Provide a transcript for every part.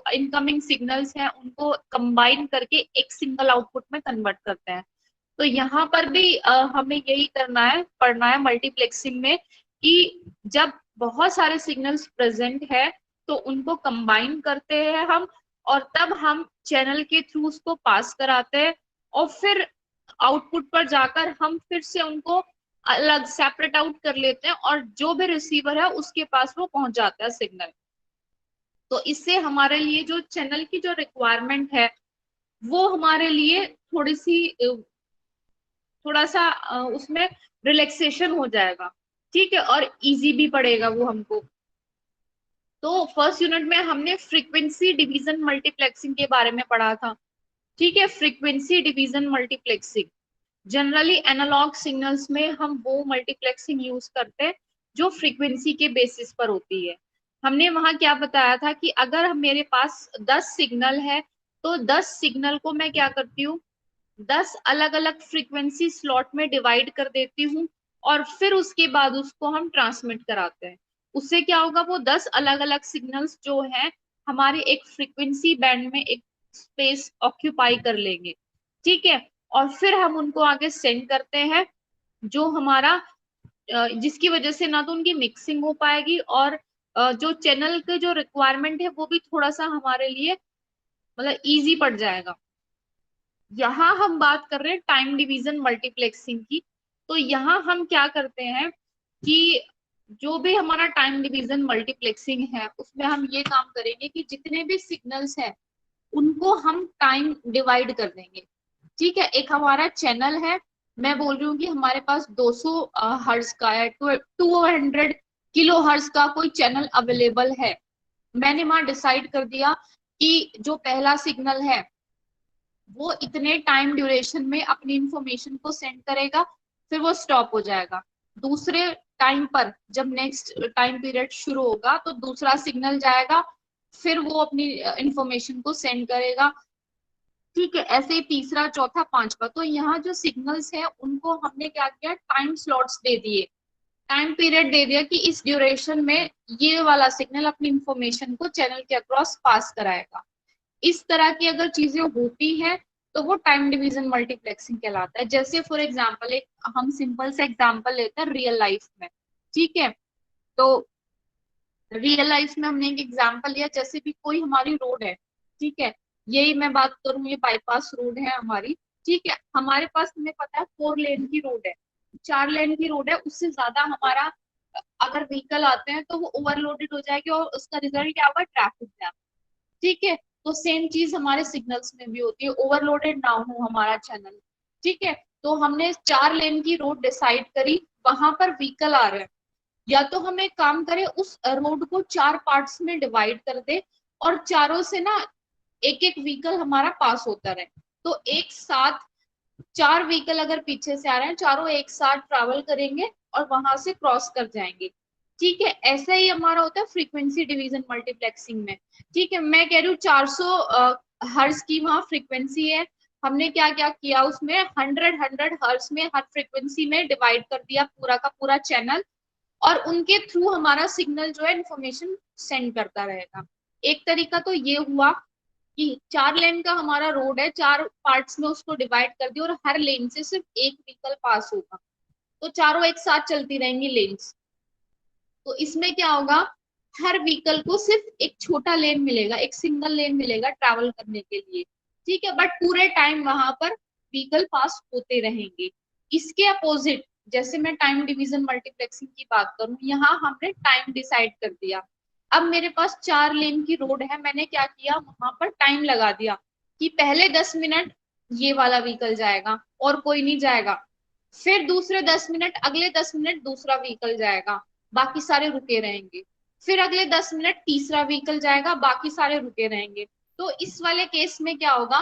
Incoming signals हैं उनको combine करके एक सिंगल आउटपुट में कन्वर्ट करते हैं। तो यहाँ पर भी हमें यही करना है, पढ़ना है मल्टीप्लेक्सिंग में कि जब बहुत सारे सिग्नल्स प्रेजेंट है तो उनको कंबाइन करते हैं हम, और तब हम चैनल के थ्रू उसको पास कराते हैं, और फिर आउटपुट पर जाकर हम फिर से उनको अलग सेपरेट आउट कर लेते हैं, और जो भी रिसीवर है उसके पास वो पहुंच जाता है सिग्नल। तो इससे हमारे लिए जो चैनल की जो रिक्वायरमेंट है वो हमारे लिए थोड़ा सा उसमें रिलैक्सेशन हो जाएगा, ठीक है, और इजी भी पड़ेगा वो हमको। तो फर्स्ट यूनिट में हमने फ्रीक्वेंसी डिवीजन मल्टीप्लेक्सिंग के बारे में पढ़ा था, ठीक है। Frequency division multiplexing, generally analog signals में हम वो मल्टीप्लेक्सिंग यूज करते हैं जो फ्रीक्वेंसी के बेसिस पर होती है। हमने वहां क्या बताया था कि अगर मेरे पास 10 सिग्नल है तो 10 सिग्नल को मैं क्या करती हूँ, 10 अलग अलग फ्रीक्वेंसी स्लॉट में डिवाइड कर देती हूँ, और फिर उसके बाद उसको हम ट्रांसमिट कराते हैं। उससे क्या होगा, वो 10 अलग अलग सिग्नल्स जो हैं हमारे एक फ्रीक्वेंसी बैंड में एक स्पेस ऑक्यूपाई कर लेंगे, ठीक है। और फिर हम उनको आगे सेंड करते हैं, जो हमारा जिसकी वजह से ना तो उनकी मिक्सिंग हो पाएगी, और जो चैनल के जो रिक्वायरमेंट है वो भी थोड़ा सा हमारे लिए मतलब इजी पड़ जाएगा। यहाँ हम बात कर रहे हैं टाइम डिवीजन मल्टीप्लेक्सिंग की। तो यहाँ हम क्या करते हैं कि जो भी हमारा टाइम डिवीजन मल्टीप्लेक्सिंग है उसमें हम ये काम करेंगे कि जितने भी सिग्नल्स हैं उनको हम टाइम डिवाइड कर देंगे, ठीक है। एक हमारा चैनल है, मैं बोल रही हूँ कि हमारे पास 200 हर्ट्ज का है, 200 किलो हर्ट्ज का कोई चैनल अवेलेबल है। मैंने वहां डिसाइड कर दिया कि जो पहला सिग्नल है वो इतने टाइम ड्यूरेशन में अपनी इंफॉर्मेशन को सेंड करेगा, फिर वो स्टॉप हो जाएगा। दूसरे टाइम पर जब नेक्स्ट टाइम पीरियड शुरू होगा तो दूसरा सिग्नल जाएगा, फिर वो अपनी इंफॉर्मेशन को सेंड करेगा, ठीक है। ऐसे ही तीसरा, चौथा, पांचवा। तो यहाँ जो सिग्नल्स है उनको हमने क्या किया, टाइम स्लॉट्स दे दिए, टाइम पीरियड दे दिया कि इस ड्यूरेशन में ये वाला सिग्नल अपनी इंफॉर्मेशन को चैनल के अक्रॉस पास कराएगा। इस तरह की अगर चीजें होती हैं तो वो टाइम डिवीजन मल्टीप्लेक्सिंग कहलाता है। जैसे फॉर एग्जांपल एक हम सिंपल सा एग्जांपल लेते हैं रियल लाइफ में, ठीक है। तो रियल लाइफ में हमने एक एग्जांपल लिया, जैसे भी कोई हमारी रोड है, ठीक है, यही मैं बात करूं, ये बाईपास रोड है हमारी, ठीक है। हमारे पास हमें पता है 4 लेन की रोड है, 4 लेन की रोड है, उससे ज्यादा हमारा अगर व्हीकल आते हैं तो वो ओवरलोडेड हो जाएगी और उसका रिजल्ट क्या होगा, ट्रैफिक जैम, ठीक है। तो सेम चीज हमारे सिग्नल्स में भी होती है, ओवरलोडेड ना हो हमारा चैनल, ठीक है। तो हमने 4 लेन की रोड डिसाइड करी, वहां पर व्हीकल आ रहे हैं, या तो हम एक काम करें उस रोड को 4 पार्ट्स में डिवाइड कर दे, और चारों से ना एक एक व्हीकल हमारा पास होता रहे। तो एक साथ 4 व्हीकल अगर पीछे से आ रहे हैं, चारों एक साथ ट्रैवल करेंगे और वहां से क्रॉस कर जाएंगे, ठीक है। ऐसा ही हमारा होता है फ्रीक्वेंसी डिवीजन मल्टीप्लेक्सिंग में, ठीक है। मैं कह रही हूँ 400 हर्ट्ज की वहां फ्रीक्वेंसी है, हमने क्या क्या किया उसमें 100 में हर फ्रीक्वेंसी में डिवाइड कर दिया पूरा का पूरा चैनल, और उनके थ्रू हमारा सिग्नल जो है इंफॉर्मेशन सेंड करता रहेगा। एक तरीका तो ये हुआ कि 4 लेन का हमारा रोड है, 4 पार्ट्स में उसको डिवाइड कर दिया, और हर लेन से सिर्फ एक व्हीकल पास होगा, तो चारों एक साथ चलती रहेंगी लेन्स। तो इसमें क्या होगा, हर व्हीकल को सिर्फ एक छोटा लेन मिलेगा, एक सिंगल लेन मिलेगा ट्रैवल करने के लिए, ठीक है। बट पूरे टाइम वहां पर व्हीकल पास होते रहेंगे। इसके अपोजिट, जैसे मैं टाइम डिवीजन मल्टीप्लेक्सिंग की बात करूं, यहाँ हमने टाइम डिसाइड कर दिया। अब मेरे पास 4 लेन की रोड है, मैंने क्या किया, वहां पर टाइम लगा दिया कि पहले 10 मिनट ये वाला व्हीकल जाएगा और कोई नहीं जाएगा, फिर दूसरे 10 मिनट, अगले 10 मिनट दूसरा व्हीकल जाएगा, बाकी सारे रुके रहेंगे, फिर अगले 10 मिनट तीसरा व्हीकल जाएगा, बाकी सारे रुके रहेंगे। तो इस वाले केस में क्या होगा,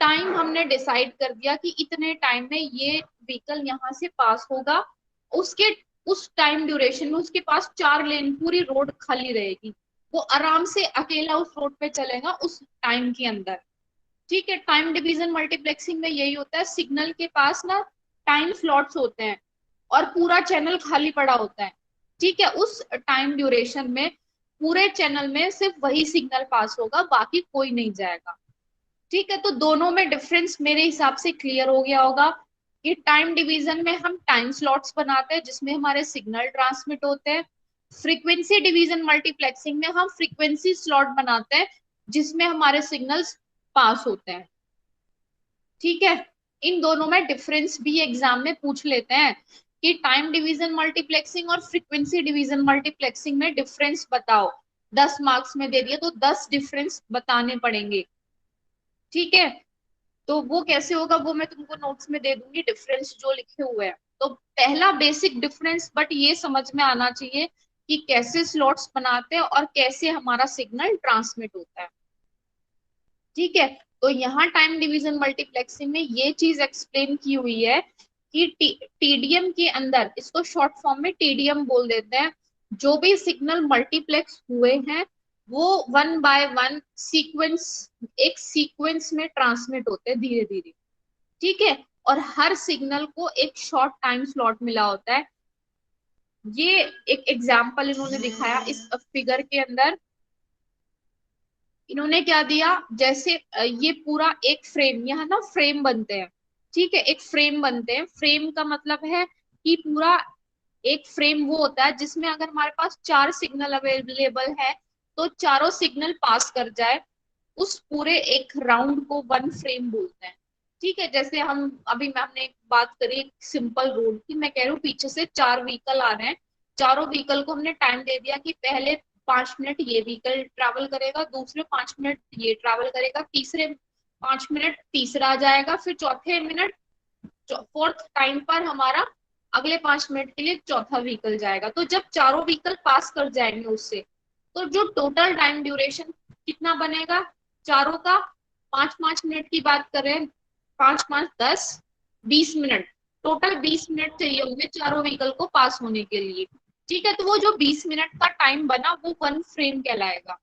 टाइम हमने डिसाइड कर दिया कि इतने टाइम में ये व्हीकल यहाँ से पास होगा, उसके उस टाइम ड्यूरेशन में उसके पास 4 लेन पूरी रोड खाली रहेगी, वो आराम से अकेला उस रोड पे चलेगा उस टाइम के अंदर, ठीक है। टाइम डिवीजन मल्टीप्लेक्सिंग में यही होता है, सिग्नल के पास ना टाइम स्लॉट्स होते हैं और पूरा चैनल खाली पड़ा होता है, ठीक है। उस टाइम ड्यूरेशन में पूरे चैनल में सिर्फ वही सिग्नल पास होगा, बाकी कोई नहीं जाएगा। ठीक है, तो दोनों में डिफरेंस मेरे हिसाब से क्लियर हो गया होगा कि टाइम डिवीजन में हम टाइम स्लॉट्स बनाते हैं जिसमें हमारे सिग्नल ट्रांसमिट होते हैं, फ्रीक्वेंसी डिवीजन मल्टीप्लेक्सिंग में हम फ्रीक्वेंसी स्लॉट बनाते हैं जिसमें हमारे सिग्नल्स पास होते हैं। ठीक है, इन दोनों में डिफरेंस भी एग्जाम में पूछ लेते हैं कि टाइम डिवीजन मल्टीप्लेक्सिंग और फ्रीक्वेंसी डिवीजन मल्टीप्लेक्सिंग में डिफरेंस बताओ। 10 मार्क्स में दे दिया तो 10 डिफरेंस बताने पड़ेंगे। ठीक है, तो वो कैसे होगा वो मैं तुमको नोट्स में दे दूंगी, डिफरेंस जो लिखे हुए हैं। तो पहला बेसिक डिफरेंस बट ये समझ में आना चाहिए कि कैसे स्लॉट्स बनाते हैं और कैसे हमारा सिग्नल ट्रांसमिट होता है। ठीक है, तो यहाँ टाइम डिवीजन मल्टीप्लेक्सिंग में ये चीज एक्सप्लेन की हुई है कि टीडीएम के अंदर, इसको शॉर्ट फॉर्म में टीडीएम बोल देते हैं, जो भी सिग्नल मल्टीप्लेक्स हुए हैं वो वन बाय वन सीक्वेंस, एक सीक्वेंस में ट्रांसमिट होते हैं धीरे धीरे। ठीक है, और हर सिग्नल को एक शॉर्ट टाइम स्लॉट मिला होता है। ये एक एग्जाम्पल इन्होंने दिखाया इस फिगर के अंदर। इन्होंने क्या दिया, जैसे ये पूरा एक फ्रेम, यहाँ ना फ्रेम बनते हैं। ठीक है, एक फ्रेम बनते हैं, फ्रेम का मतलब है कि पूरा एक फ्रेम वो होता है जिसमें अगर हमारे पास 4 सिग्नल अवेलेबल है तो चारों सिग्नल पास कर जाए, उस पूरे एक राउंड को वन फ्रेम बोलते हैं। ठीक है, जैसे हम अभी हमने एक बात करी सिंपल रोड की, मैं कह रही हूँ पीछे से 4 व्हीकल आ रहे हैं, चारों व्हीकल को हमने टाइम दे दिया कि पहले 5 मिनट ये व्हीकल ट्रैवल करेगा, दूसरे 5 मिनट ये ट्रैवल करेगा, तीसरे 5 मिनट तीसरा आ जाएगा, फिर चौथे मिनट फोर्थ टाइम पर हमारा अगले 5 मिनट के लिए चौथा व्हीकल जाएगा। तो जब चारों व्हीकल पास कर जाएंगे उससे, तो जो टोटल टाइम ड्यूरेशन कितना बनेगा चारों का, 5 5 मिनट की बात करें, 5 5 10 20 मिनट, टोटल 20 मिनट चाहिए होंगे चारों व्हीकल को पास होने के लिए। ठीक है, तो वो जो 20 मिनट का टाइम बना वो वन फ्रेम कहलाएगा।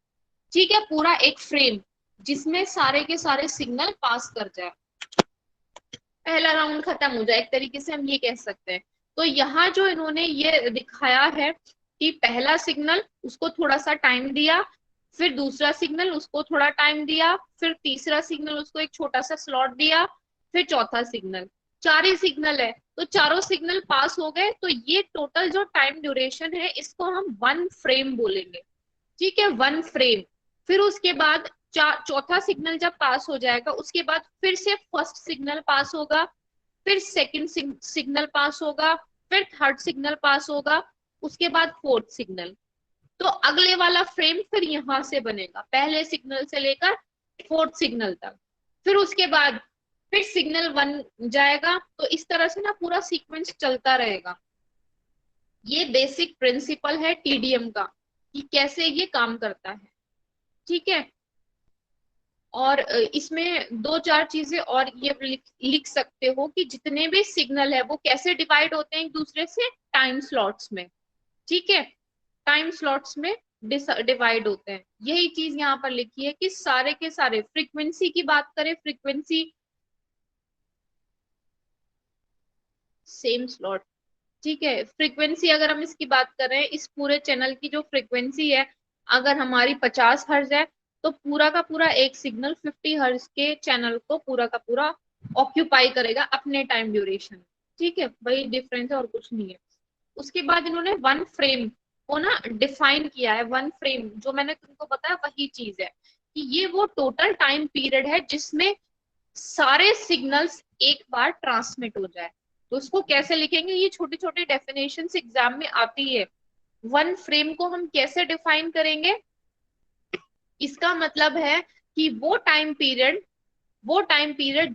ठीक है, पूरा एक फ्रेम जिसमें सारे के सारे सिग्नल पास कर जाए, पहला राउंड खत्म हो जाए, एक तरीके से हम ये कह सकते हैं। तो यहाँ जो इन्होंने ये दिखाया है कि पहला सिग्नल उसको थोड़ा सा टाइम दिया, फिर दूसरा सिग्नल उसको थोड़ा टाइम दिया, फिर तीसरा सिग्नल उसको एक छोटा सा स्लॉट दिया, फिर चौथा सिग्नल, 4 ही सिग्नल है तो चारों सिग्नल पास हो गए, तो ये टोटल जो टाइम ड्यूरेशन है इसको हम वन फ्रेम बोलेंगे। ठीक है, वन फ्रेम। फिर उसके बाद चौथा सिग्नल जब पास हो जाएगा उसके बाद फिर से फर्स्ट सिग्नल पास होगा, फिर सेकंड सिग्नल पास होगा, फिर थर्ड सिग्नल पास होगा, उसके बाद फोर्थ सिग्नल। तो अगले वाला फ्रेम फिर यहां से बनेगा पहले सिग्नल से लेकर फोर्थ सिग्नल तक, फिर उसके बाद फिर सिग्नल वन जाएगा। तो इस तरह से ना पूरा सीक्वेंस चलता रहेगा। ये बेसिक प्रिंसिपल है टीडीएम का कि कैसे ये काम करता है। ठीक है, और इसमें 2 4 चीजें और ये लिख सकते हो कि जितने भी सिग्नल है वो कैसे डिवाइड होते हैं एक दूसरे से, टाइम स्लॉट्स में। ठीक है, टाइम स्लॉट्स में डिवाइड होते हैं। यही चीज यहाँ पर लिखी है कि सारे के सारे, फ्रीक्वेंसी की बात करें, फ्रीक्वेंसी सेम स्लॉट। ठीक है, फ्रीक्वेंसी अगर हम इसकी बात करें, इस पूरे चैनल की जो फ्रीक्वेंसी है अगर हमारी 50 हर्ज है तो पूरा का पूरा एक सिग्नल 50 हर्ज के चैनल को पूरा का पूरा ऑक्यूपाई करेगा अपने टाइम ड्यूरेशन। ठीक है, वही डिफरेंस है और कुछ नहीं है। उसके बाद इन्होंने वन फ्रेम को ना डिफाइन किया है। वन फ्रेम जो मैंने तुमको बताया वही चीज है कि ये वो टोटल टाइम पीरियड है जिसमें सारे सिग्नल्स एक बार ट्रांसमिट हो जाए। तो उसको कैसे लिखेंगे, ये छोटी छोटी डेफिनेशन एग्जाम में आती है। वन फ्रेम को हम कैसे डिफाइन करेंगे, इसका मतलब है कि वो टाइम पीरियड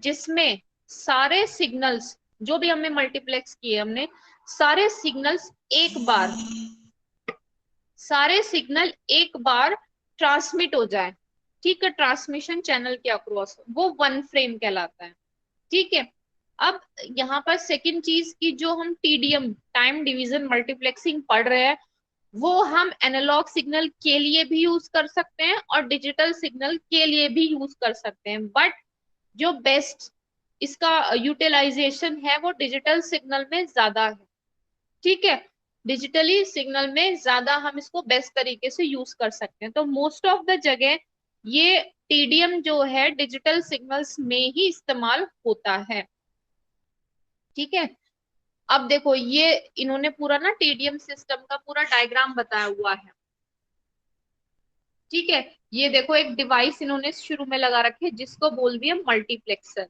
जिसमें सारे सिग्नल्स जो भी हमने मल्टीप्लेक्स किए, हमने सारे सिग्नल्स एक बार ट्रांसमिट हो जाए। ठीक है, ट्रांसमिशन चैनल के अक्रॉस, वो वन फ्रेम कहलाता है। ठीक है, अब यहाँ पर सेकंड चीज की जो हम टीडीएम टाइम डिवीजन मल्टीप्लेक्सिंग पढ़ रहे हैं वो हम एनालॉग सिग्नल के लिए भी यूज कर सकते हैं और डिजिटल सिग्नल के लिए भी यूज कर सकते हैं, बट जो बेस्ट इसका यूटिलाइजेशन है वो डिजिटल सिग्नल में ज्यादा है। ठीक है, डिजिटली सिग्नल में ज्यादा हम इसको बेस्ट तरीके से यूज कर सकते हैं। तो मोस्ट ऑफ द जगह ये टीडीएम जो है डिजिटल सिग्नल्स में ही इस्तेमाल होता है। ठीक है, अब देखो ये इन्होंने पूरा ना टीडीएम सिस्टम का पूरा डायग्राम बताया हुआ है। ठीक है, ये देखो एक डिवाइस इन्होंने शुरू में लगा रखी है जिसको बोल दिया मल्टीप्लेक्सर।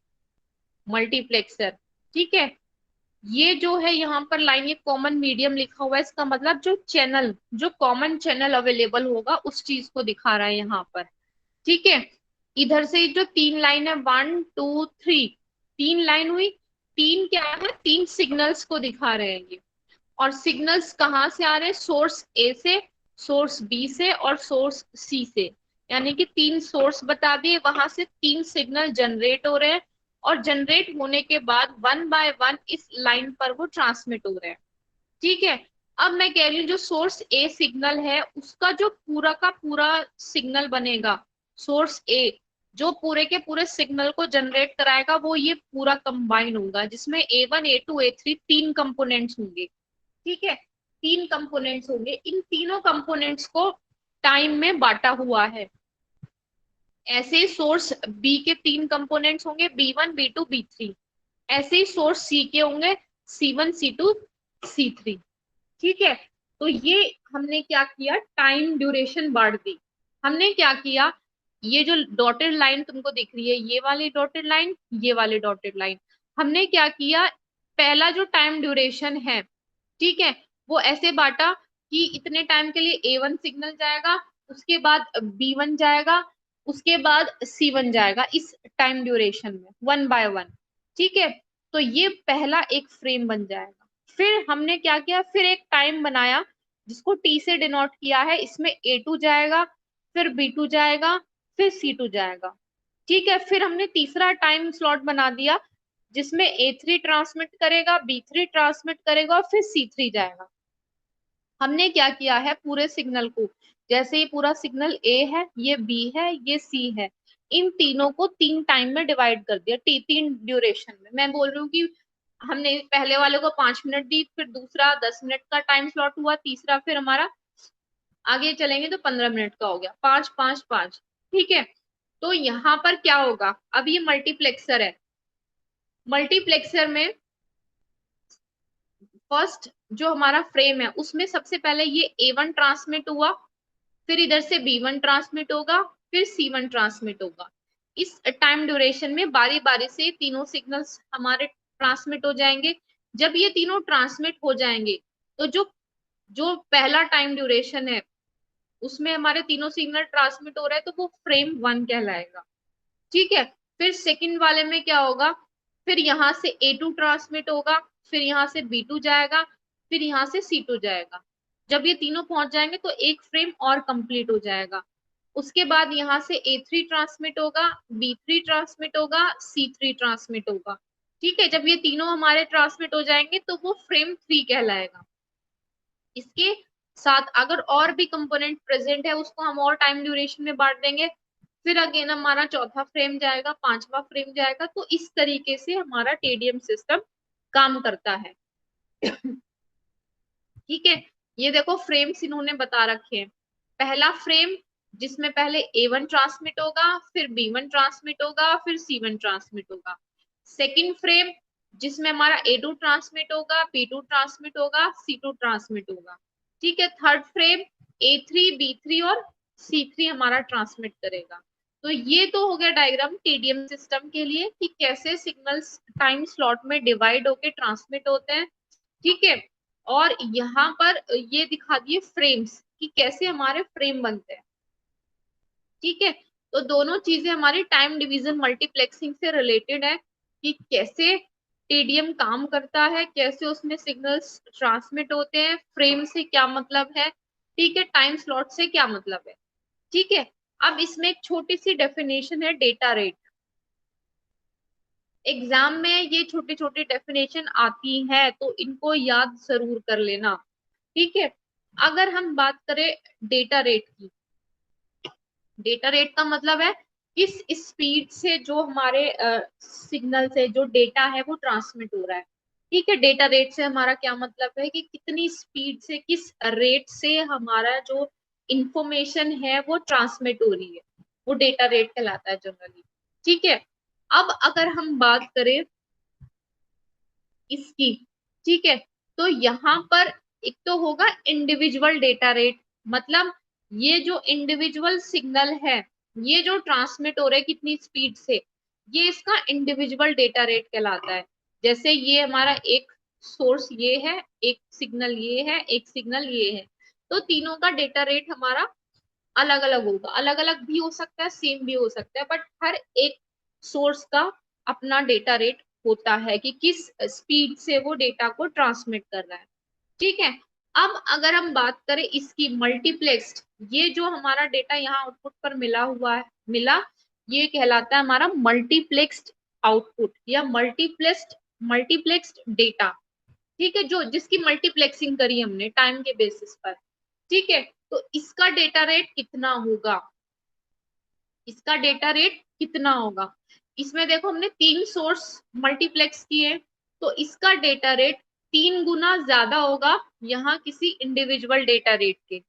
मल्टीप्लेक्सर, ठीक है। ये जो है यहाँ पर लाइन, ये कॉमन मीडियम लिखा हुआ है, इसका मतलब जो चैनल, जो कॉमन चैनल अवेलेबल होगा उस चीज को दिखा रहा है यहाँ पर। ठीक है, इधर से जो तीन लाइन है, 1 2 3, तीन लाइन हुई। तीन क्या है, तीन सिग्नल्स को दिखा रहे हैं ये। और सिग्नल्स कहाँ से आ रहे हैं, सोर्स ए से, सोर्स बी से और सोर्स सी से। यानी कि तीन सोर्स बता दिए, वहां से तीन सिग्नल जनरेट हो रहे हैं। और जनरेट होने के बाद वन बाय वन इस लाइन पर वो ट्रांसमिट हो रहे हैं। ठीक है, अब मैं कह रही हूँ जो सोर्स ए सिग्नल है उसका जो पूरा का पूरा सिग्नल बनेगा, सोर्स ए जो पूरे के पूरे सिग्नल को जनरेट कराएगा, वो ये पूरा कंबाइन होगा, जिसमें A1 A2 A3 तीन कंपोनेंट्स होंगे। ठीक है, तीन कंपोनेंट्स होंगे, इन तीनों कंपोनेंट्स को टाइम में बांटा हुआ है। ऐसे ही सोर्स बी के तीन कंपोनेंट्स होंगे, B1 B2 B3। ऐसे ही सोर्स सी के होंगे, C1 C2 C3। ठीक है, तो ये हमने क्या किया, टाइम ड्यूरेशन बांट दी। हमने क्या किया, ये जो डॉटेड लाइन तुमको दिख रही है, ये वाली डॉटेड लाइन, ये वाली डॉटेड लाइन, हमने क्या किया, पहला जो टाइम ड्यूरेशन है, ठीक है, वो ऐसे बांटा कि इतने टाइम के लिए A1 सिग्नल जाएगा, उसके बाद B1 जाएगा, उसके बाद C1 जाएगा, इस टाइम ड्यूरेशन में वन बाय वन। ठीक है, तो ये पहला एक फ्रेम बन जाएगा। फिर हमने क्या किया, फिर एक टाइम बनाया जिसको T से डिनोट किया है, इसमें A2 जाएगा, फिर B2 जाएगा, फिर C2 जाएगा। ठीक है, फिर हमने तीसरा टाइम स्लॉट बना दिया जिसमें A3 ट्रांसमिट करेगा, B3 ट्रांसमिट करेगा और फिर C3 जाएगा। हमने क्या किया है, पूरे सिग्नल को, जैसे ये पूरा सिग्नल A है, ये B है, ये C है, इन तीनों को तीन टाइम में डिवाइड कर दिया, तीन ड्यूरेशन में। मैं बोल रही हूँ कि हमने पहले वाले को 5 मिनट दी, फिर दूसरा 10 मिनट का टाइम स्लॉट हुआ, तीसरा फिर हमारा आगे चलेंगे तो 15 मिनट का हो गया, 5 5 5। ठीक है, तो यहाँ पर क्या होगा, अब ये मल्टीप्लेक्सर है। मल्टीप्लेक्सर में फर्स्ट जो हमारा फ्रेम है उसमें सबसे पहले ये A1 ट्रांसमिट हुआ, फिर इधर से B1 ट्रांसमिट होगा, फिर C1 ट्रांसमिट होगा। इस टाइम ड्यूरेशन में बारी बारी से तीनों सिग्नल्स हमारे ट्रांसमिट हो जाएंगे। जब ये तीनों ट्रांसमिट हो जाएंगे तो जो जो पहला टाइम ड्यूरेशन है उसमें हमारे तीनों सिग्नल ट्रांसमिट हो रहे हैं, तो वो फ्रेम 1 कहलाएगा। ठीक है, फिर सेकंड वाले में क्या होगा, फिर यहाँ से A2 ट्रांसमिट होगा, फिर यहाँ से B2 जाएगा, फिर यहाँ से C2 जाएगा। जब ये तीनों पहुंच जाएंगे तो एक फ्रेम और कंप्लीट हो जाएगा। उसके बाद यहाँ से A3 ट्रांसमिट होगा, B3 ट्रांसमिट होगा, C3 ट्रांसमिट होगा। ठीक है, जब ये तीनों हमारे ट्रांसमिट हो जाएंगे तो वो फ्रेम 3 कहलाएगा। इसके साथ अगर और भी कंपोनेंट प्रेजेंट है उसको हम और टाइम ड्यूरेशन में बांट देंगे। फिर अगेन हमारा चौथा फ्रेम जाएगा, पांचवा फ्रेम जाएगा। तो इस तरीके से हमारा टीडीएम सिस्टम काम करता है। ठीक है, ये देखो फ्रेम्स इन्होंने बता रखे हैं। पहला फ्रेम जिसमें पहले A1 ट्रांसमिट होगा, फिर B1 ट्रांसमिट होगा, फिर C1 ट्रांसमिट होगा। सेकंड फ्रेम जिसमें हमारा A2 ट्रांसमिट होगा, B2 ट्रांसमिट होगा, C2 ट्रांसमिट होगा। ठीक है, थर्ड फ्रेम A3 B3 और C3 हमारा ट्रांसमिट करेगा। तो ये तो हो गया डायग्राम टीडीएम सिस्टम के लिए कि कैसे सिग्नल्स टाइम स्लॉट में डिवाइड होके ट्रांसमिट होते हैं। ठीक है, और यहाँ पर ये दिखा दिए फ्रेम्स कि कैसे हमारे फ्रेम बनते हैं। ठीक है, तो दोनों चीजें हमारी टाइम डिवीजन मल्टीप्लेक्सिंग से रिलेटेड है कि कैसे टीडीएम काम करता है, कैसे उसमें सिग्नल्स ट्रांसमिट होते हैं, फ्रेम से क्या मतलब है, ठीक है, टाइम स्लॉट से क्या मतलब है। ठीक है, अब इसमें एक छोटी सी डेफिनेशन है, डेटा रेट। एग्जाम में ये छोटी छोटी डेफिनेशन आती है तो इनको याद जरूर कर लेना। ठीक है, अगर हम बात करें डेटा रेट की, डेटा रेट का मतलब है किस स्पीड से जो हमारे सिग्नल से जो डेटा है वो ट्रांसमिट हो रहा है। ठीक है, डेटा रेट से हमारा क्या मतलब है कि कितनी स्पीड से, किस रेट से हमारा जो इंफॉर्मेशन है वो ट्रांसमिट हो रही है, वो डेटा रेट कहलाता है जनरली। ठीक है, अब अगर हम बात करें इसकी, ठीक है, तो यहाँ पर एक तो होगा इंडिविजुअल डेटा रेट, मतलब ये जो इंडिविजुअल सिग्नल है, ये जो ट्रांसमिट हो रहा है कितनी स्पीड से, ये इसका इंडिविजुअल डेटा रेट कहलाता है। जैसे ये हमारा एक सोर्स ये है, एक सिग्नल ये है, एक सिग्नल ये है, तो तीनों का डेटा रेट हमारा अलग अलग होगा, अलग अलग भी हो सकता है, सेम भी हो सकता है, बट हर एक सोर्स का अपना डेटा रेट होता है कि किस स्पीड से वो डेटा को ट्रांसमिट कर रहा है। ठीक है, अब अगर हम बात करें इसकी मल्टीप्लेक्स्ड, ये जो हमारा डेटा यहाँ आउटपुट पर मिला हुआ है, मिला, ये कहलाता है हमारा मल्टीप्लेक्स्ड आउटपुट या मल्टीप्लेक्स्ड डेटा। ठीक है, जो जिसकी मल्टीप्लेक्सिंग करी हमने टाइम के बेसिस पर। ठीक है, तो इसका डेटा रेट कितना होगा, इसका डेटा रेट कितना होगा, इसमें देखो हमने 3 सोर्स मल्टीप्लेक्स किए, तो इसका डेटा रेट 3 गुना ज्यादा होगा यहाँ किसी इंडिविजुअल डेटा रेट के।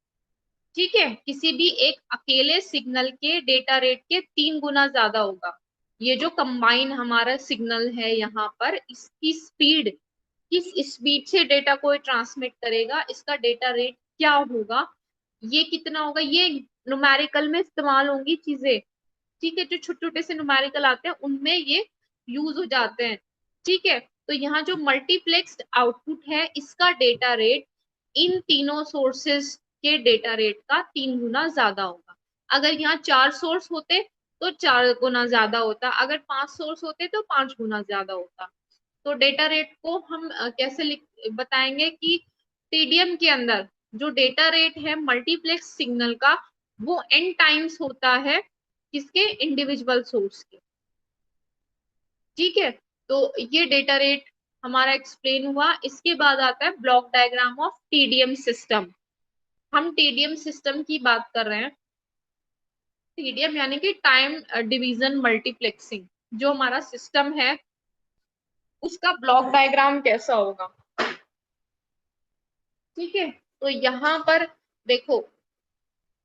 ठीक है, किसी भी एक अकेले सिग्नल के डेटा रेट के 3 गुना ज्यादा होगा। ये जो कंबाइन हमारा सिग्नल है यहाँ पर, इसकी स्पीड, किस स्पीड से डेटा को ट्रांसमिट करेगा, इसका डेटा रेट क्या होगा, ये कितना होगा, ये न्यूमेरिकल में इस्तेमाल होंगी चीजें। ठीक है, जो छोटे छोटे से न्यूमेरिकल आते हैं उनमें ये यूज हो जाते हैं। ठीक है, तो यहाँ जो मल्टीप्लेक्स्ड आउटपुट है, इसका डेटा रेट इन तीनों सोर्सेस के डेटा रेट का 3 गुना ज्यादा होगा। अगर यहाँ 4 सोर्स होते तो 4 गुना ज्यादा होता, अगर 5 सोर्स होते तो 5 गुना ज्यादा होता। तो डेटा रेट को हम कैसे बताएंगे कि टीडीएम के अंदर जो डेटा रेट है मल्टीप्लेक्स सिग्नल का, वो n टाइम्स होता है किसके, इंडिविजुअल सोर्स के। ठीक है, तो ये डेटा रेट हमारा एक्सप्लेन हुआ। इसके बाद आता है block diagram of TDM system. हम टीडीएम सिस्टम की बात कर रहे हैं। टीडीएम यानी कि टाइम डिवीजन मल्टीप्लेक्सिंग, जो हमारा सिस्टम है उसका ब्लॉक डायग्राम कैसा होगा। ठीक है, तो यहाँ पर देखो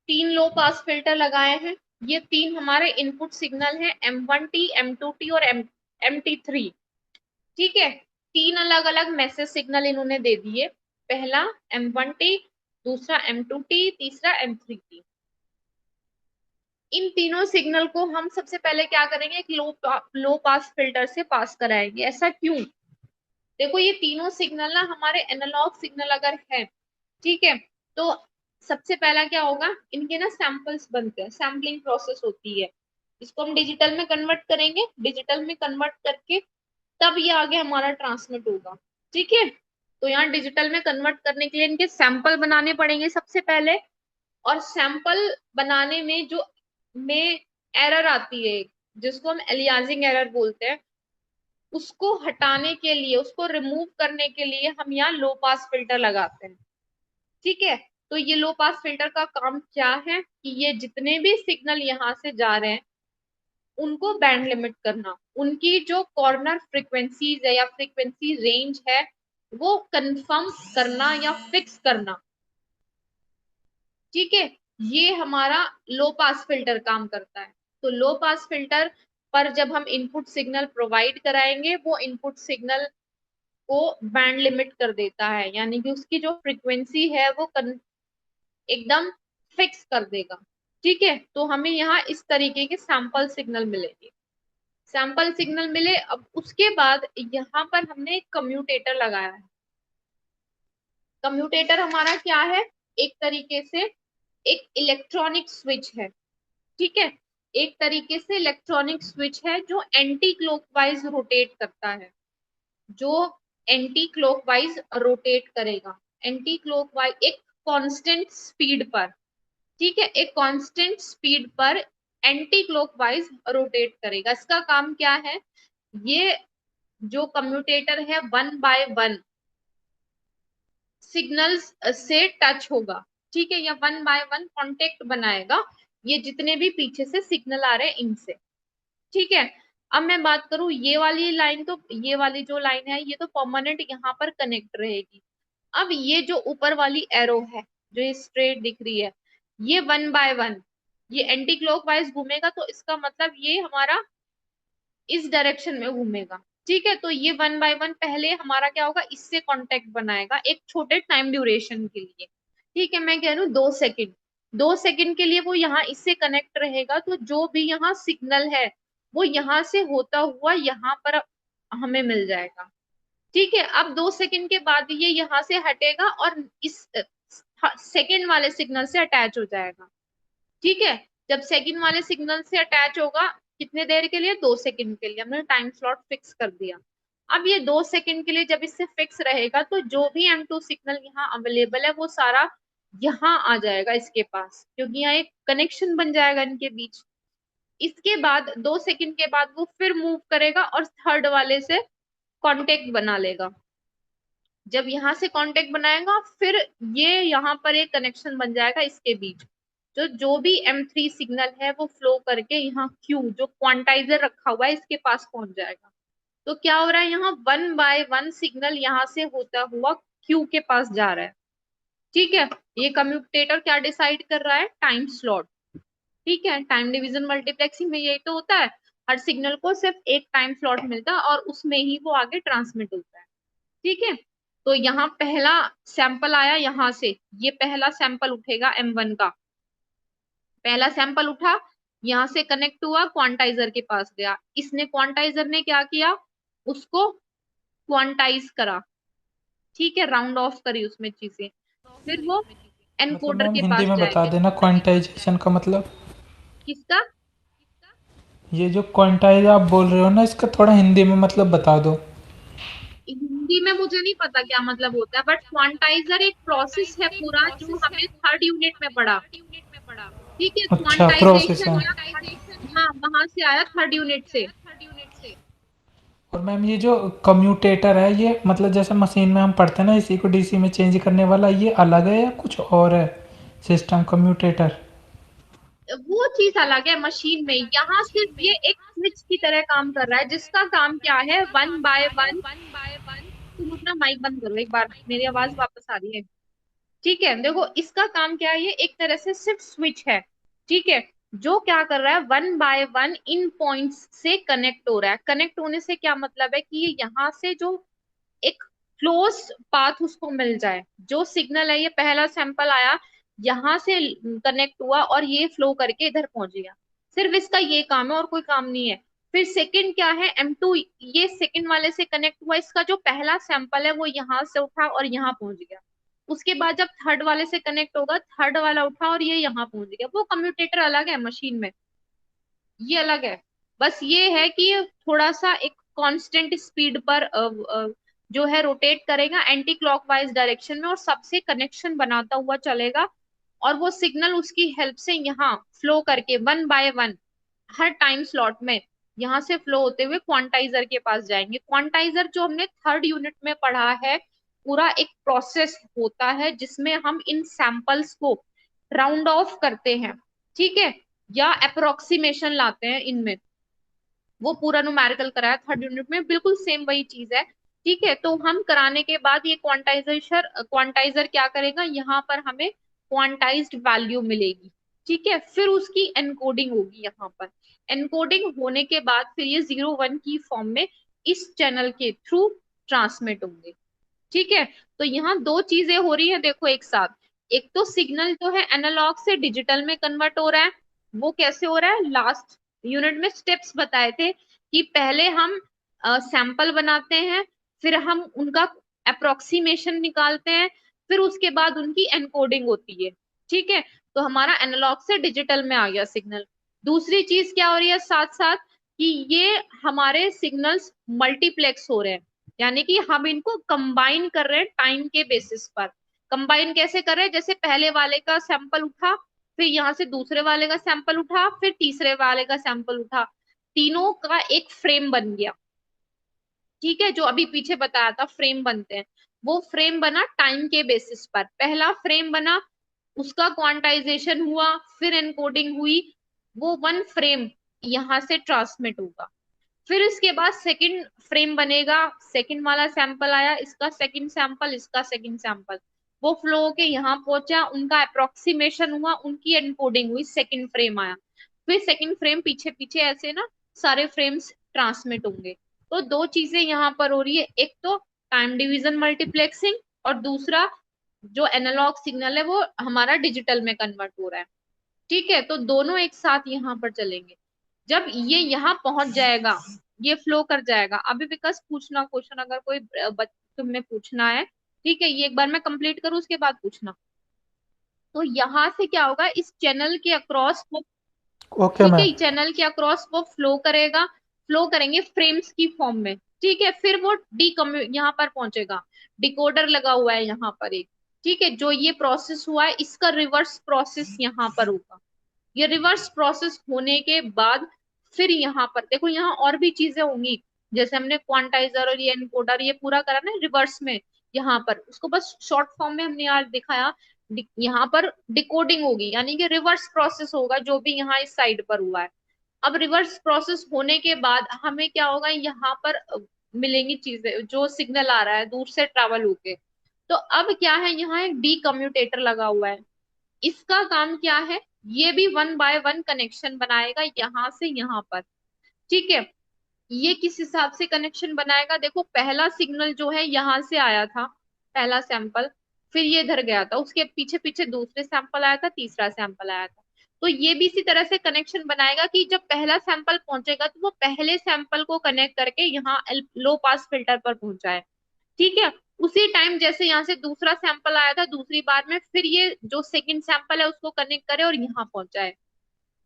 3 लो पास फिल्टर लगाए हैं, ये 3 हमारे इनपुट सिग्नल है, M1T, M2T और MT3। ठीक है, 3 अलग अलग मैसेज सिग्नल इन्होंने दे दिए, पहला M1T, दूसरा M2T, तीसरा M3T। इन तीनों सिग्नल को हम सबसे पहले क्या करेंगे, एक लो पास फिल्टर से पास कराएंगे। ऐसा क्यों, देखो ये तीनों सिग्नल ना हमारे एनालॉग सिग्नल अगर है, ठीक है, तो सबसे पहला क्या होगा, इनके ना सैंपल्स बनते हैं, सैम्पलिंग प्रोसेस होती है, इसको हम डिजिटल में कन्वर्ट करेंगे, डिजिटल में कन्वर्ट करके तब ये आगे हमारा ट्रांसमिट होगा। ठीक है, तो यहाँ डिजिटल में कन्वर्ट करने के लिए इनके सैंपल बनाने पड़ेंगे सबसे पहले, और सैंपल बनाने में जो में एरर आती है जिसको हम एलियासिंग एरर बोलते हैं, उसको हटाने के लिए, उसको रिमूव करने के लिए हम यहाँ लो पास फिल्टर लगाते हैं। ठीक है, तो ये लो पास फिल्टर का काम क्या है कि ये जितने भी सिग्नल यहाँ से जा रहे हैं उनको बैंड लिमिट करना, उनकी जो कॉर्नर फ्रीक्वेंसीज है या फ्रीक्वेंसी रेंज है वो कंफर्म करना या फिक्स करना। ठीक है, ये हमारा लो पास फिल्टर काम करता है। तो लो पास फिल्टर पर जब हम इनपुट सिग्नल प्रोवाइड कराएंगे, वो इनपुट सिग्नल को बैंड लिमिट कर देता है, यानी कि उसकी जो फ्रीक्वेंसी है वो एकदम फिक्स कर देगा। ठीक है, तो हमें यहाँ इस तरीके के सैंपल सिग्नल मिलेंगे, सैंपल सिग्नल मिले। अब उसके बाद यहाँ पर हमने एक कम्यूटेटर लगाया है। कम्यूटेटर हमारा क्या है, एक तरीके से एक इलेक्ट्रॉनिक स्विच है। ठीक है, एक तरीके से इलेक्ट्रॉनिक स्विच है जो एंटी क्लॉकवाइज रोटेट करता है, जो एंटी क्लॉकवाइज रोटेट करेगा, एंटी क्लॉकवाइज एक कांस्टेंट स्पीड पर। ठीक है, एक कांस्टेंट स्पीड पर एंटी क्लॉकवाइज रोटेट करेगा। इसका काम क्या है, ये जो कम्यूटेटर है 1 बाय 1 सिग्नल्स से टच होगा। ठीक है, या 1 बाय 1 कॉन्टेक्ट बनाएगा ये जितने भी पीछे से सिग्नल आ रहे हैं इनसे। ठीक है, अब मैं बात करूं ये वाली लाइन, तो ये वाली जो लाइन है ये तो परमानेंट यहाँ पर कनेक्ट रहेगी। अब ये जो ऊपर वाली एरो है जो ये स्ट्रेट दिख रही है, ये 1 बाय 1 ये एंटी क्लॉकवाइज घूमेगा, तो इसका मतलब ये हमारा इस डायरेक्शन में घूमेगा। ठीक है, तो ये 1 बाय 1 पहले हमारा क्या होगा, इससे कांटेक्ट बनाएगा एक छोटे टाइम ड्यूरेशन के लिए। ठीक है, मैं कह रही हूँ 2 सेकंड, 2 सेकंड के लिए वो यहाँ इससे कनेक्ट रहेगा, तो जो भी यहाँ सिग्नल है वो यहाँ से होता हुआ यहाँ पर हमें मिल जाएगा। ठीक है, अब 2 सेकंड के बाद ये यहाँ से हटेगा और इस सेकंड वाले सिग्नल से अटैच हो जाएगा। ठीक है, जब सेकंड वाले सिग्नल से अटैच होगा, कितने देर के लिए, 2 सेकंड के लिए हमने टाइम स्लॉट फिक्स कर दिया। अब ये 2 सेकंड के लिए जब इससे फिक्स रहेगा, तो जो भी M2 सिग्नल यहाँ अवेलेबल है वो सारा यहाँ आ जाएगा इसके पास, क्योंकि यहाँ एक कनेक्शन बन जाएगा इनके बीच। इसके बाद 2 सेकंड के बाद वो फिर मूव करेगा और थर्ड वाले से कांटेक्ट बना लेगा। जब यहाँ से कांटेक्ट बनाएगा, फिर ये यहाँ पर एक कनेक्शन बन जाएगा इसके बीच। जो भी M3 सिग्नल है वो फ्लो करके यहाँ Q जो क्वांटाइजर रखा हुआ है इसके पास पहुंच जाएगा। तो क्या हो रहा है, यहाँ 1 बाय 1 सिग्नल यहाँ से होता हुआ Q के पास जा रहा है। ठीक है, ये कम्यूटेटर क्या डिसाइड कर रहा है, टाइम स्लॉट। ठीक है, टाइम डिवीजन मल्टीप्लेक्सिंग में यही तो होता है, हर सिग्नल को सिर्फ एक टाइम स्लॉट मिलता है और उसमें ही वो आगे ट्रांसमिट होता है। ठीक है, तो यहाँ पहला सैंपल आया यहाँ से, ये पहला सैंपल उठेगा M1 का, पहला सैंपल उठा, यहाँ से कनेक्ट हुआ, क्वांटाइजर के पास गया, इसने क्वांटाइजर ने क्या किया, उसको क्वांटाइज करा। ठीक है, राउंड ऑफ करी उसमें चीजें, फिर वो मतलब एनकोडर मैम के हिंदी पास में बता जाएंगे। देना क्वांटाइजेशन का मतलब। किसका, ये जो क्वांटाइज आप बोल रहे हो ना, इसका थोड़ा हिंदी में मतलब बता दो। हिंदी में मुझे नहीं पता क्या मतलब होता है, बट क्वांटाइजर एक प्रोसेस है पूरा जो हमने थर्ड यूनिट में पढ़ा। ठीक है, अच्छा, प्रोसेस क्वांटाइजेशन है। या हाँ वहां से आया थर्ड यूनिट से। और मैम ये जो कम्यूटेटर है, ये मतलब जैसे मशीन में हम पढ़ते हैं ना इसी को डीसी में चेंज करने वाला, ये अलग है या कुछ और है सिस्टम कम्यूटेटर? वो चीज अलग है मशीन में, यहाँ सिर्फ ये एक स्विच की तरह काम कर रहा है, जिसका काम क्या है, 1 बाय 1। तुम अपना माइक बंद करो एक बार, मेरी आवाज वापस आ रही है। ठीक है, देखो इसका काम क्या है, ये एक तरह से सिर्फ स्विच है। ठीक है, जो क्या कर रहा है, 1 बाय 1 इन पॉइंट्स से कनेक्ट हो रहा है। कनेक्ट होने से क्या मतलब है कि ये यहाँ से जो एक क्लोज पाथ उसको मिल जाए, जो सिग्नल है, ये पहला सैंपल आया, यहाँ से कनेक्ट हुआ और ये फ्लो करके इधर पहुंच गया, सिर्फ इसका ये काम है और कोई काम नहीं है। फिर सेकंड क्या है, M2 ये सेकंड वाले से कनेक्ट हुआ, इसका जो पहला सैंपल है वो यहाँ से उठा और यहाँ पहुंच गया। उसके बाद जब थर्ड वाले से कनेक्ट होगा, थर्ड वाला उठा और ये यहाँ पहुंच गया। वो कम्यूटेटर अलग है मशीन में, ये अलग है। बस ये है कि ये थोड़ा सा एक कांस्टेंट स्पीड पर जो है रोटेट करेगा एंटी क्लॉकवाइज डायरेक्शन में, और सबसे कनेक्शन बनाता हुआ चलेगा। और वो सिग्नल उसकी हेल्प से यहाँ फ्लो करके 1 बाय 1 हर टाइम स्लॉट में यहाँ से फ्लो होते हुए क्वांटाइजर के पास जाएंगे। क्वांटाइजर जो हमने थर्ड यूनिट में पढ़ा है, पूरा एक प्रोसेस होता है जिसमें हम इन सैंपल्स को राउंड ऑफ करते हैं। ठीक है, या अप्रोक्सीमेशन लाते हैं इनमें, वो पूरा न्यूमेरिकल कराया थर्ड यूनिट में, बिल्कुल सेम वही चीज है। ठीक है, तो हम कराने के बाद ये क्वांटाइजर क्या करेगा, यहाँ पर हमें क्वांटाइज्ड वैल्यू मिलेगी। ठीक है, फिर उसकी एनकोडिंग होगी यहाँ पर। एनकोडिंग होने के बाद फिर ये 0 1 की फॉर्म में इस चैनल के थ्रू ट्रांसमिट होंगे। ठीक है, तो यहाँ दो चीजें हो रही है देखो एक साथ। एक तो सिग्नल जो है एनालॉग से डिजिटल में कन्वर्ट हो रहा है। वो कैसे हो रहा है, लास्ट यूनिट में स्टेप्स बताए थे कि पहले हम सैंपल बनाते हैं, फिर हम उनका अप्रोक्सीमेशन निकालते हैं, फिर उसके बाद उनकी एनकोडिंग होती है। ठीक है, तो हमारा एनालॉग से डिजिटल में आ गया सिग्नल। दूसरी चीज क्या हो रही है साथ साथ, कि ये हमारे सिग्नल्स मल्टीप्लेक्स हो रहे हैं, यानी कि हम इनको कंबाइन कर रहे हैं टाइम के बेसिस पर। कंबाइन कैसे कर रहे हैं, जैसे पहले वाले का सैंपल उठा, फिर यहाँ से दूसरे वाले का सैंपल उठा, फिर तीसरे वाले का सैंपल उठा, तीनों का एक फ्रेम बन गया। ठीक है, जो अभी पीछे बताया था फ्रेम बनते हैं, वो फ्रेम बना टाइम के बेसिस पर। पहला फ्रेम बना, उसका क्वांटाइजेशन हुआ, फिर एनकोडिंग हुई, वो 1 फ्रेम यहाँ से ट्रांसमिट होगा। फिर इसके बाद सेकंड फ्रेम बनेगा, सेकंड वाला सैंपल आया, इसका सेकंड सैंपल, इसका सेकंड सैंपल, वो फ्लो होके यहाँ पहुंचा, उनका अप्रोक्सीमेशन हुआ, उनकी एनकोडिंग हुई, सेकंड फ्रेम आया। फिर सेकंड फ्रेम पीछे पीछे ऐसे ना सारे फ्रेम्स ट्रांसमिट होंगे। तो दो चीजें यहाँ पर हो रही है, एक तो टाइम डिवीजन मल्टीप्लेक्सिंग, और दूसरा जो एनालॉग सिग्नल है वो हमारा डिजिटल में कन्वर्ट हो रहा है। ठीक है, तो दोनों एक साथ यहाँ पर चलेंगे। जब ये यहाँ पहुंच जाएगा, ये फ्लो कर जाएगा। अभी विकास पूछना क्वेश्चन, अगर कोई तुमने पूछना है। ठीक है, ये एक बार मैं कंप्लीट करूँ उसके बाद पूछना। तो यहाँ से क्या होगा, इस चैनल के अक्रॉस वो, ओके ठीक है, मैम। चैनल के अक्रॉस वो फ्लो करेगा, फ्लो करेंगे फ्रेम्स की फॉर्म में। ठीक है, फिर वो डी यहाँ पर पहुंचेगा, डिकोडर लगा हुआ है यहाँ पर एक। ठीक है, जो ये प्रोसेस हुआ है इसका रिवर्स प्रोसेस यहाँ पर होगा। ये रिवर्स प्रोसेस होने के बाद फिर यहाँ पर देखो, यहाँ और भी चीजें होंगी, जैसे हमने क्वांटाइजर और ये एनकोडर ये पूरा करा ना रिवर्स में। यहाँ पर उसको बस शॉर्ट फॉर्म में हमने आज दिखाया। यहाँ पर डिकोडिंग होगी, यानी कि रिवर्स प्रोसेस होगा जो भी यहाँ इस साइड पर हुआ है। अब रिवर्स प्रोसेस होने के बाद हमें क्या होगा, यहाँ पर मिलेंगी चीजें, जो सिग्नल आ रहा है दूर से ट्रेवल होके। तो अब क्या है, यहाँ एक डी कम्यूटेटर लगा हुआ है, इसका काम क्या है, ये भी वन बाय वन कनेक्शन बनाएगा यहाँ से यहाँ पर। ठीक है, ये किस हिसाब से कनेक्शन बनाएगा, देखो पहला सिग्नल जो है यहाँ से आया था, पहला सैंपल, फिर ये इधर गया था, उसके पीछे पीछे दूसरे सैंपल आया था, तीसरा सैंपल आया था। तो ये भी इसी तरह से कनेक्शन बनाएगा कि जब पहला सैंपल पहुंचेगा तो वो पहले सैंपल को कनेक्ट करके यहाँ लो पास फिल्टर पर पहुंचाए। ठीक है, उसी टाइम जैसे यहाँ से दूसरा सैंपल आया था दूसरी बार में, फिर ये जो सेकंड सैंपल है उसको कनेक्ट करे और यहाँ पहुंचाए।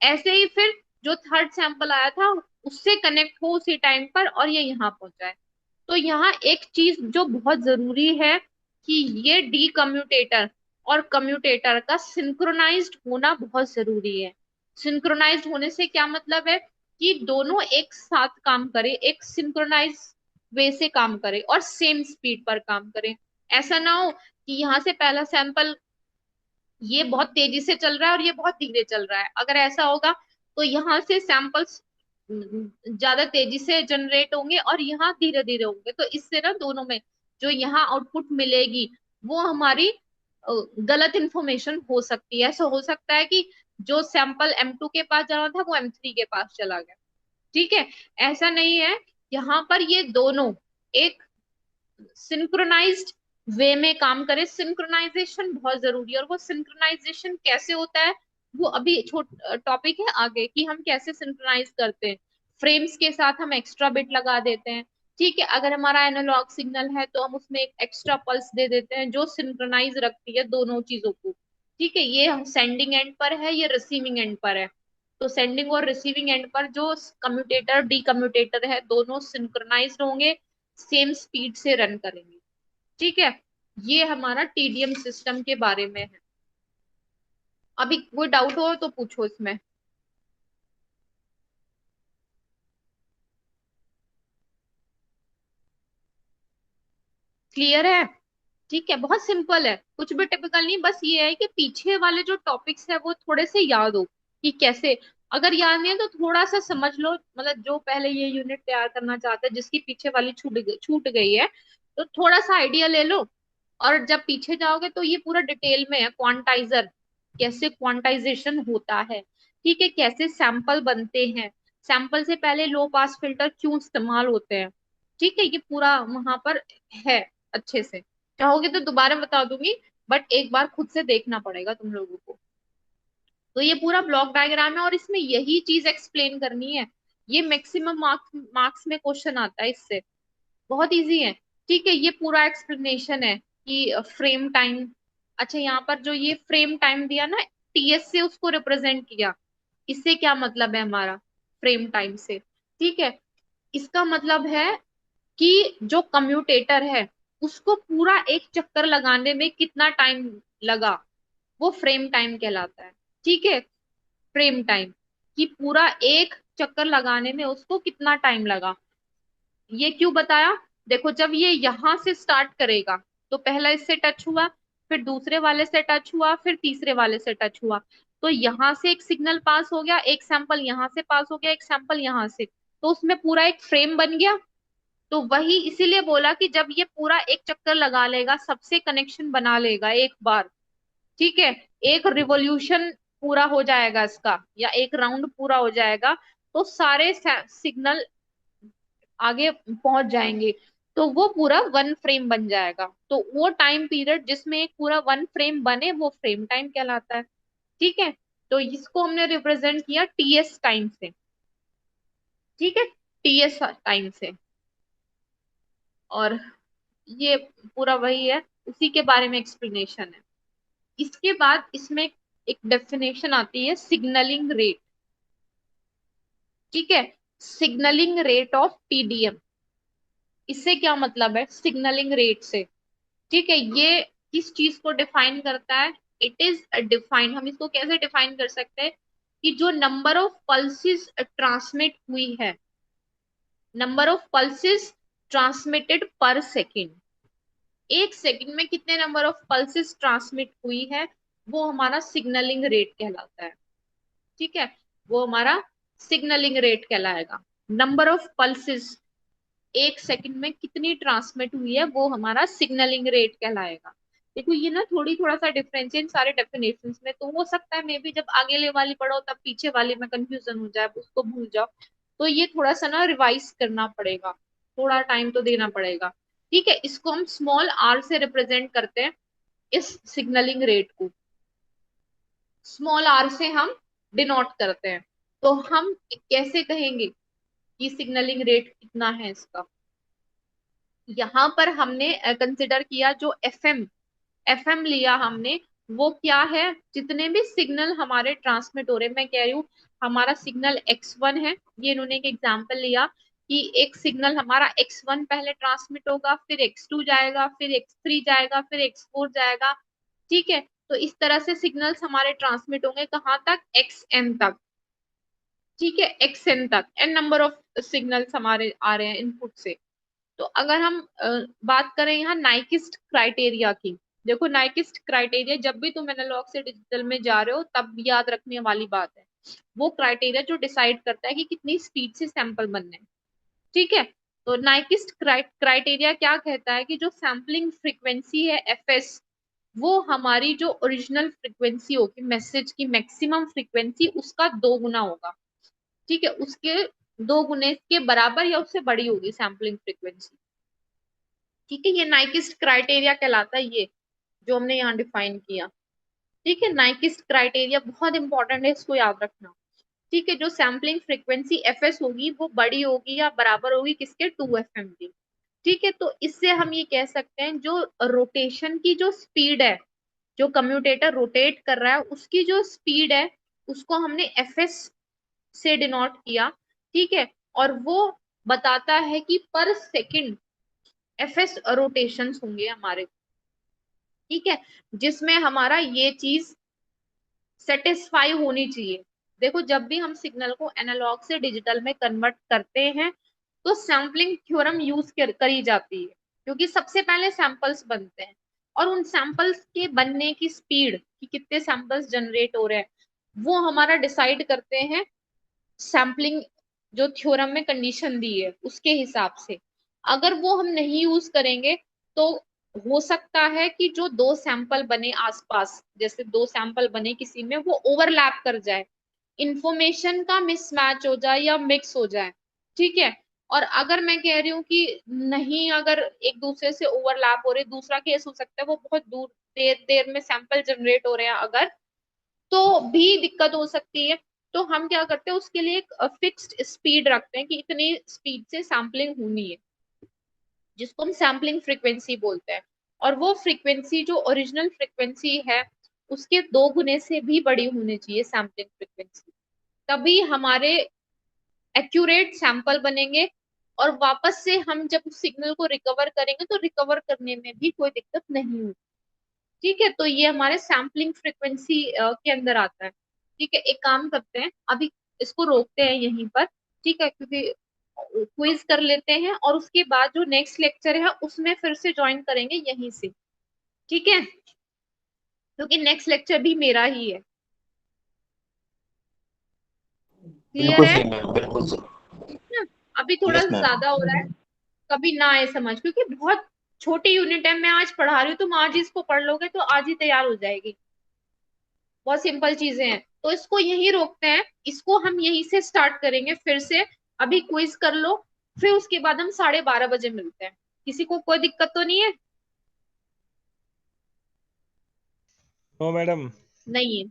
ऐसे ही फिर जो थर्ड सैंपल आया था उससे कनेक्ट हो उसी टाइम पर और ये यहाँ पहुंचाए। तो यहाँ एक चीज जो बहुत जरूरी है कि ये डी कम्यूटेटर और कम्यूटेटर का सिंक्रोनाइज्ड होना बहुत जरूरी है। सिंक्रोनाइज्ड होने से क्या मतलब है, कि दोनों एक साथ काम करे, एक सिंक्रोनाइज वे से काम करे और सेम स्पीड पर काम करे। ऐसा ना हो कि यहाँ से पहला सैंपल ये बहुत तेजी से चल रहा है और ये बहुत धीरे चल रहा है। अगर ऐसा होगा तो यहाँ से सैंपल्स ज्यादा तेजी से जनरेट होंगे और यहाँ धीरे धीरे होंगे, तो इससे ना दोनों में जो यहाँ आउटपुट मिलेगी वो हमारी गलत इंफॉर्मेशन हो सकती है। ऐसा हो सकता है कि जो सैंपल M2 के पास जाना था वो M3 के पास चला गया। ठीक है, ऐसा नहीं है। यहाँ पर ये दोनों एक सिंक्रोनाइज्ड वे में काम करे। सिंक्रोनाइजेशन बहुत जरूरी है, और वो सिंक्रोनाइजेशन कैसे होता है वो अभी छोट टॉपिक है आगे, कि हम कैसे सिंक्रोनाइज करते हैं। फ्रेम्स के साथ हम एक्स्ट्रा बिट लगा देते हैं। ठीक है, अगर हमारा एनालॉग सिग्नल है तो हम उसमें एक एक्स्ट्रा पल्स दे देते हैं जो सिंक्रोनाइज रखती है दोनों चीजों को। ठीक है, ये सेंडिंग एंड पर है, ये रिसीविंग एंड पर है। तो सेंडिंग और रिसीविंग एंड पर जो कम्यूटेटर डी कम्यूटेटर है दोनों सिंक्रोनाइज्ड होंगे, सेम स्पीड से रन करेंगे। ठीक है, ये हमारा टीडीएम सिस्टम के बारे में है। अभी कोई डाउट हो तो पूछो इसमें। क्लियर है? ठीक है, बहुत सिंपल है, कुछ भी टिपिकल नहीं, बस ये है कि पीछे वाले जो टॉपिक्स है वो थोड़े से याद हो कि कैसे। अगर याद नहीं है तो थोड़ा सा समझ लो, मतलब जो पहले ये यूनिट तैयार करना चाहते हैं जिसकी पीछे वाली छूट गई है, तो थोड़ा सा आइडिया ले लो। और जब पीछे जाओगे तो ये पूरा डिटेल में है, क्वांटाइजर कैसे क्वांटाइजेशन होता है। ठीक है, कैसे सैंपल बनते हैं, सैंपल से पहले लो पास फिल्टर क्यों इस्तेमाल होते हैं। ठीक है, ये पूरा वहां पर है अच्छे से। चाहोगे तो दोबारा बता दूंगी, बट एक बार खुद से देखना पड़ेगा तुम लोगों को। तो ये पूरा ब्लॉक डायग्राम है और इसमें यही चीज एक्सप्लेन करनी है। ये मैक्सिमम मार्क्स में क्वेश्चन आता है इससे, बहुत इजी है। ठीक है, ये पूरा एक्सप्लेनेशन है कि फ्रेम टाइम। अच्छा, यहाँ पर जो ये फ्रेम टाइम दिया ना, TS से उसको रिप्रेजेंट किया, इससे क्या मतलब है हमारा फ्रेम टाइम से। ठीक है, इसका मतलब है कि जो कम्यूटेटर है उसको पूरा एक चक्कर लगाने में कितना टाइम लगा, वो फ्रेम टाइम कहलाता है। ठीक है, फ्रेम टाइम कि पूरा एक चक्कर लगाने में उसको कितना टाइम लगा। ये क्यों बताया, देखो जब ये यहां से स्टार्ट करेगा तो पहला इससे टच हुआ, फिर दूसरे वाले से टच हुआ, फिर तीसरे वाले से टच हुआ। तो यहां से एक सिग्नल पास हो गया, एक सैंपल यहां से पास हो गया, एक सैंपल यहां से। तो उसमें पूरा एक फ्रेम बन गया। तो वही इसीलिए बोला कि जब ये पूरा एक चक्कर लगा लेगा, सबसे कनेक्शन बना लेगा एक बार, ठीक है, एक रिवॉल्यूशन पूरा हो जाएगा इसका, या एक राउंड पूरा हो जाएगा, तो सारे सिग्नल आगे पहुंच जाएंगे, तो वो पूरा वन फ्रेम बन जाएगा। तो वो टाइम पीरियड जिसमें एक पूरा वन फ्रेम बने, वो फ्रेम टाइम कहलाता है। ठीक है, तो इसको हमने रिप्रेजेंट किया टीएस टाइम से। ठीक है, टीएस टाइम से। और ये पूरा वही है, उसी के बारे में एक्सप्लेनेशन है। इसके बाद इसमें एक डेफिनेशन आती है सिग्नलिंग रेट। ठीक है, सिग्नलिंग रेट ऑफ टीडीएम। इससे क्या मतलब है सिग्नलिंग रेट से? ठीक है, ये किस चीज को डिफाइन करता है? इट इज डिफाइंड, हम इसको कैसे डिफाइन कर सकते हैं कि जो नंबर ऑफ पल्सेस ट्रांसमिट हुई है, नंबर ऑफ पल्सेस ट्रांसमिटेड पर सेकेंड, एक सेकंड में कितने नंबर ऑफ पल्सेस ट्रांसमिट हुई है, वो हमारा सिग्नलिंग रेट कहलाता है। ठीक है, वो हमारा सिग्नलिंग रेट कहलाएगा। नंबर ऑफ पल्सेस एक सेकंड में कितनी ट्रांसमिट हुई है, वो हमारा सिग्नलिंग रेट कहलाएगा। देखो ये ना थोड़ा सा डिफरेंस है इन सारे डेफिनेशंस में, तो हो सकता है मे भी जब आगे वाली पढ़ो तब पीछे वाले में कंफ्यूजन हो जाए, उसको भूल जाओ। तो ये थोड़ा सा ना रिवाइज करना पड़ेगा, थोड़ा टाइम तो देना पड़ेगा। ठीक है, इसको हम स्मॉल आर से रिप्रेजेंट करते हैं, इस सिग्नलिंग रेट को स्मॉल आर से हम डिनोट करते हैं। तो हम कैसे कहेंगे कि सिग्नलिंग रेट कितना है इसका? यहाँ पर हमने कंसिडर किया जो एफएम, एफएम लिया हमने, वो क्या है, जितने भी सिग्नल हमारे ट्रांसमिट हो रहे हैं, मैं कह रही हूँ हमारा सिग्नल x1 है, ये इन्होंने एक एग्जांपल लिया कि एक सिग्नल हमारा x1 पहले ट्रांसमिट होगा, फिर x2 जाएगा, फिर x3 जाएगा, फिर x4 जाएगा। ठीक है, तो इस तरह से सिग्नल्स हमारे ट्रांसमिट होंगे कहाँ तक, xn तक। ठीक है, xn तक n नंबर ऑफ सिग्नल्स हमारे आ रहे हैं इनपुट से। तो अगर हम बात करें यहाँ नाइकिस्ट क्राइटेरिया की, देखो नाइकिस्ट क्राइटेरिया जब भी तुम एनालॉग से डिजिटल में जा रहे हो तब याद रखने वाली बात है, वो क्राइटेरिया जो डिसाइड करता है कि कितनी स्पीड से सैंपल बनने हैं। ठीक है, तो नाइकिस्ट क्राइटेरिया क्या कहता है कि जो सैम्पलिंग फ्रीक्वेंसी है एफएस, वो हमारी जो ओरिजिनल फ्रीक्वेंसी होगी, मैसेज की मैक्सिमम फ्रीक्वेंसी, उसका 2 गुना होगा। ठीक है, उसके 2 गुने के बराबर या उससे बड़ी होगी सैम्पलिंग फ्रीक्वेंसी। ठीक है, ये नाइकिस्ट क्राइटेरिया कहलाता है, ये जो हमने यहाँ डिफाइन किया। ठीक है, नाइकिस्ट क्राइटेरिया बहुत इंपॉर्टेंट है, इसको याद रखना। ठीक है, जो सैम्पलिंग फ्रीक्वेंसी एफएस होगी वो बड़ी होगी या बराबर होगी किसके, 2 एफएम की। ठीक है, तो इससे हम ये कह सकते हैं जो रोटेशन की जो स्पीड है, जो कम्यूटेटर रोटेट कर रहा है उसकी जो स्पीड है, उसको हमने एफएस से डिनोट किया। ठीक है, और वो बताता है कि पर सेकंड एफएस रोटेशंस होंगे हमारे। ठीक है, जिसमें हमारा ये चीज सेटिस्फाई होनी चाहिए। देखो जब भी हम सिग्नल को एनालॉग से डिजिटल में कन्वर्ट करते हैं तो सैम्पलिंग थ्योरम यूज करी जाती है, क्योंकि सबसे पहले सैंपल्स बनते हैं और उन सैंपल्स के बनने की स्पीड कि कितने सैंपल्स जनरेट हो रहे हैं, वो हमारा डिसाइड करते हैं सैम्पलिंग जो थ्योरम में कंडीशन दी है उसके हिसाब से। अगर वो हम नहीं यूज करेंगे तो हो सकता है कि जो 2 सैंपल बने आसपास, जैसे 2 सैंपल बने किसी में, वो ओवरलैप कर जाए, इंफॉर्मेशन का मिसमैच हो जाए या मिक्स हो जाए। ठीक है, और अगर मैं कह रही हूँ कि नहीं, अगर एक दूसरे से ओवरलैप हो रहे, दूसरा केस हो सकता है वो बहुत दूर देर देर में सैंपल जनरेट हो रहे हैं अगर, तो भी दिक्कत हो सकती है। तो हम क्या करते हैं उसके लिए एक फिक्स्ड स्पीड रखते हैं कि इतनी स्पीड से सैम्पलिंग होनी है, जिसको हम सैम्पलिंग फ्रीक्वेंसी बोलते हैं। और वो फ्रीक्वेंसी जो ओरिजिनल फ्रीक्वेंसी है उसके 2 गुने से भी बड़ी होनी चाहिए सैम्पलिंग फ्रीक्वेंसी, तभी हमारे एक्यूरेट सैंपल बनेंगे। और वापस से हम जब उस सिग्नल को रिकवर करेंगे तो रिकवर करने में भी कोई दिक्कत नहीं होगी। ठीक है, तो ये हमारे सैम्पलिंग फ्रीक्वेंसी के अंदर आता है। ठीक है, एक काम करते हैं अभी, इसको रोकते हैं यहीं पर। ठीक है, क्योंकि क्विज कर लेते हैं और उसके बाद जो नेक्स्ट लेक्चर है उसमें फिर से ज्वाइन करेंगे यहीं से। ठीक है, क्योंकि नेक्स्ट लेक्चर भी मेरा ही है। क्लियर बिल्कुल है? सही मैम, बिल्कुल सही। अभी थोड़ा यस सा मैम। ज्यादा हो रहा है, कभी ना आए समझ, क्योंकि बहुत छोटी यूनिट है। मैं आज पढ़ा रही हूँ, तुम आज इसको पढ़ लोगे तो आज ही तैयार हो जाएगी। बहुत सिंपल चीजें हैं, तो इसको यहीं रोकते हैं, इसको हम यहीं से स्टार्ट करेंगे फिर से। अभी क्विज कर लो, फिर उसके बाद हम 12:30 बजे मिलते हैं। किसी को कोई दिक्कत तो नहीं है? No madam. नहीं है।